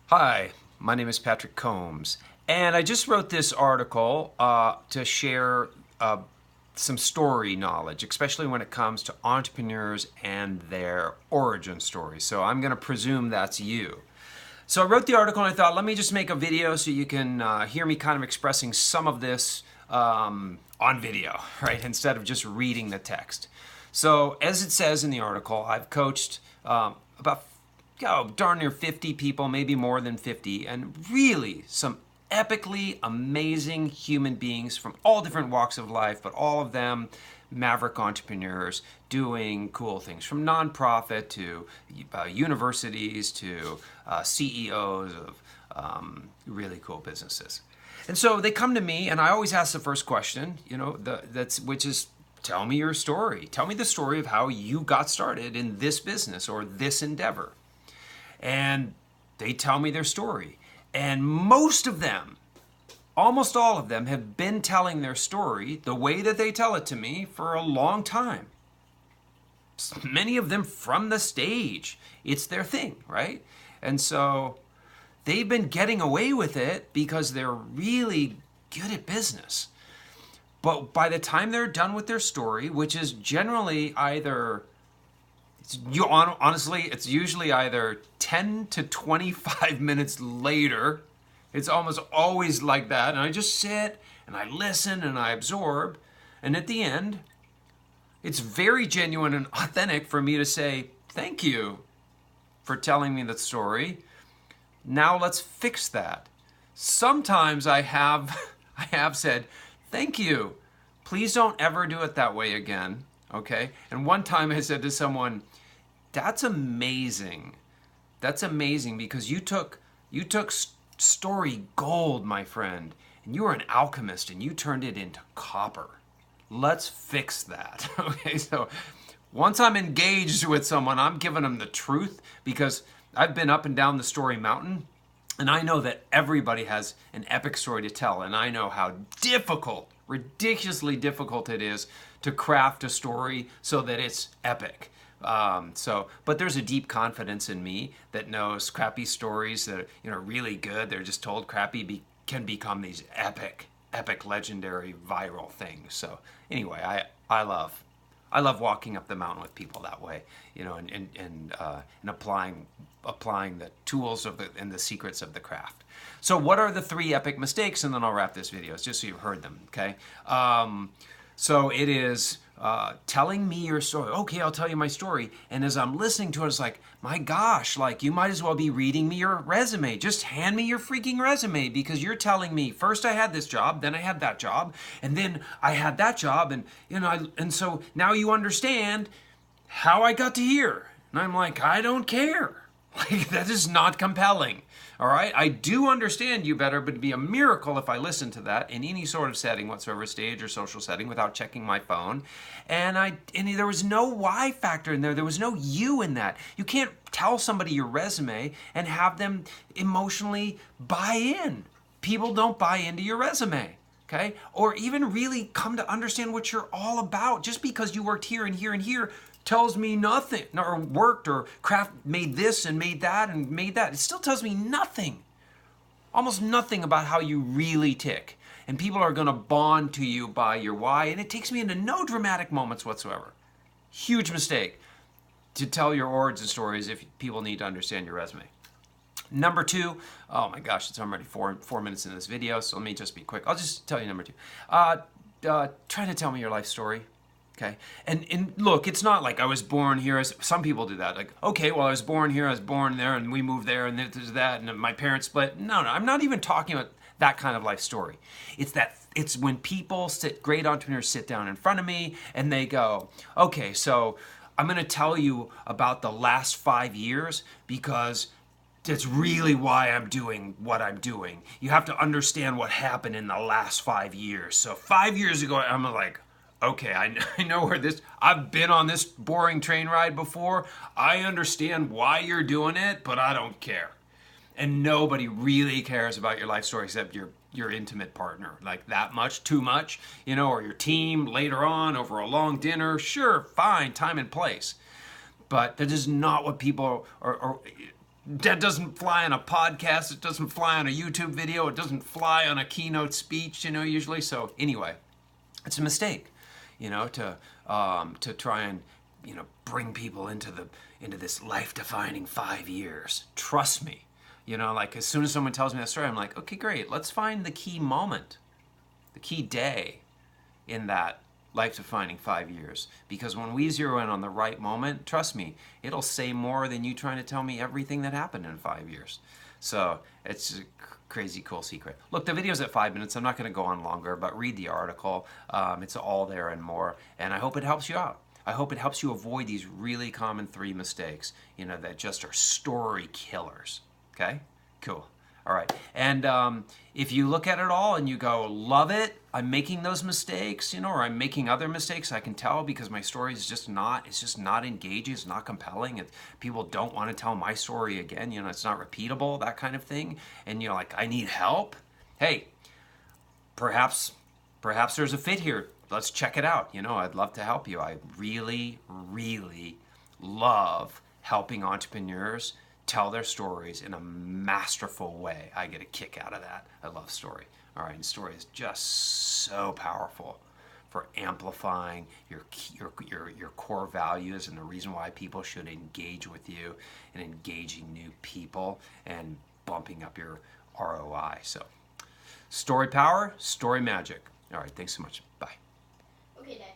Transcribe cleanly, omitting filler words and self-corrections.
Hi, my name is Patrick Combs, and I just wrote this article to share some story knowledge, especially when it comes to entrepreneurs and their origin story. So I'm going to presume that's you. So I wrote the article and I thought, let me just make a video so you can hear me kind of expressing some of this on video, right? Instead of just reading the text. So as it says in the article, I've coached about darn near 50 people, maybe more than 50, and really some epically amazing human beings from all different walks of life, but all of them maverick entrepreneurs doing cool things, from nonprofit to universities to CEOs of really cool businesses. And so they come to me, and I always ask the first question, which is, tell me your story. Tell me the story of how you got started in this business or this endeavor. And they tell me their story. And most of them, almost all of them, have been telling their story the way that they tell it to me for a long time. Many of them from the stage. It's their thing, right? And so they've been getting away with it because they're really good at business. But by the time they're done with their story, which is generally honestly, it's usually either 10 to 25 minutes later. It's almost always like that. And I just sit and I listen and I absorb. And at the end, it's very genuine and authentic for me to say, thank you for telling me the story. Now let's fix that. Sometimes I have said, thank you. Please don't ever do it that way again. Okay? And one time I said to someone, that's amazing. That's amazing because you took story gold, my friend, and you were an alchemist and you turned it into copper. Let's fix that. Okay, so once I'm engaged with someone, I'm giving them the truth because I've been up and down the story mountain and I know that everybody has an epic story to tell, and I know how difficult, ridiculously difficult it is to craft a story so that it's epic. But there's a deep confidence in me that knows crappy stories that are really good. They're just told crappy can become these epic, legendary, viral things. So anyway, I love walking up the mountain with people that way, and applying the tools and the secrets of the craft. So what are the 3 epic mistakes? And then I'll wrap this video. It's just so you've heard them. Okay. So it is telling me your story. Okay, I'll tell you my story. And as I'm listening to it, it's like, my gosh, like you might as well be reading me your resume. Just hand me your freaking resume because you're telling me first I had this job, then I had that job, and then I had that job, and so now you understand how I got to here. And I'm like, I don't care. Like that is not compelling. All right, I do understand you better, but it'd be a miracle if I listened to that in any sort of setting whatsoever, stage or social setting, without checking my phone. And there was no why factor in there. There was no you in that. You can't tell somebody your resume and have them emotionally buy in. People don't buy into your resume. Okay? Or even really come to understand what you're all about. Just because you worked here and here and here tells me nothing, or worked or made this and made that and made that. It still tells me nothing, almost nothing about how you really tick. And people are going to bond to you by your why, and it takes me into no dramatic moments whatsoever. Huge mistake to tell your origin stories if people need to understand your resume. Number 2, oh my gosh, it's already 4 minutes in this video, so let me just be quick. I'll just tell you number 2. Try to tell me your life story. Okay, and look, it's not like I was born here. As some people do that. Like, okay, well, I was born here, I was born there, and we moved there, and there's that, and my parents split. No, I'm not even talking about that kind of life story. It's when great entrepreneurs sit down in front of me, and they go, okay, so I'm going to tell you about the last 5 years because that's really why I'm doing what I'm doing. You have to understand what happened in the last 5 years. So 5 years ago, I'm like, okay, I know I've been on this boring train ride before. I understand why you're doing it, but I don't care. And nobody really cares about your life story except your intimate partner. Like that much, too much, or your team later on over a long dinner. Sure, fine, time and place. But that is not what people are That doesn't fly on a podcast. It doesn't fly on a YouTube video. It doesn't fly on a keynote speech, usually. So anyway, it's a mistake, to try and, bring people into this life-defining 5 years. Trust me, like as soon as someone tells me that story, I'm like, okay, great. Let's find the key moment, the key day in that life-defining 5 years. Because when we zero in on the right moment, trust me, it'll say more than you trying to tell me everything that happened in 5 years. So it's a crazy cool secret. Look, the video's at 5 minutes. I'm not going to go on longer, but read the article. It's all there and more. And I hope it helps you out. I hope it helps you avoid these really common 3 mistakes, that just are story killers. Okay? Cool. All right. And if you look at it all and you go, love it, I'm making those mistakes, or I'm making other mistakes, I can tell because my story is just not engaging, it's not compelling. People don't want to tell my story again, it's not repeatable, that kind of thing. And you're like, I need help. Hey, perhaps there's a fit here. Let's check it out. I'd love to help you. I really, really love helping entrepreneurs tell their stories in a masterful way. I get a kick out of that. I love story. All right, and story is just so powerful for amplifying your core values and the reason why people should engage with you and engaging new people and bumping up your ROI. So, story power, story magic. All right, thanks so much. Bye. Okay, Dad.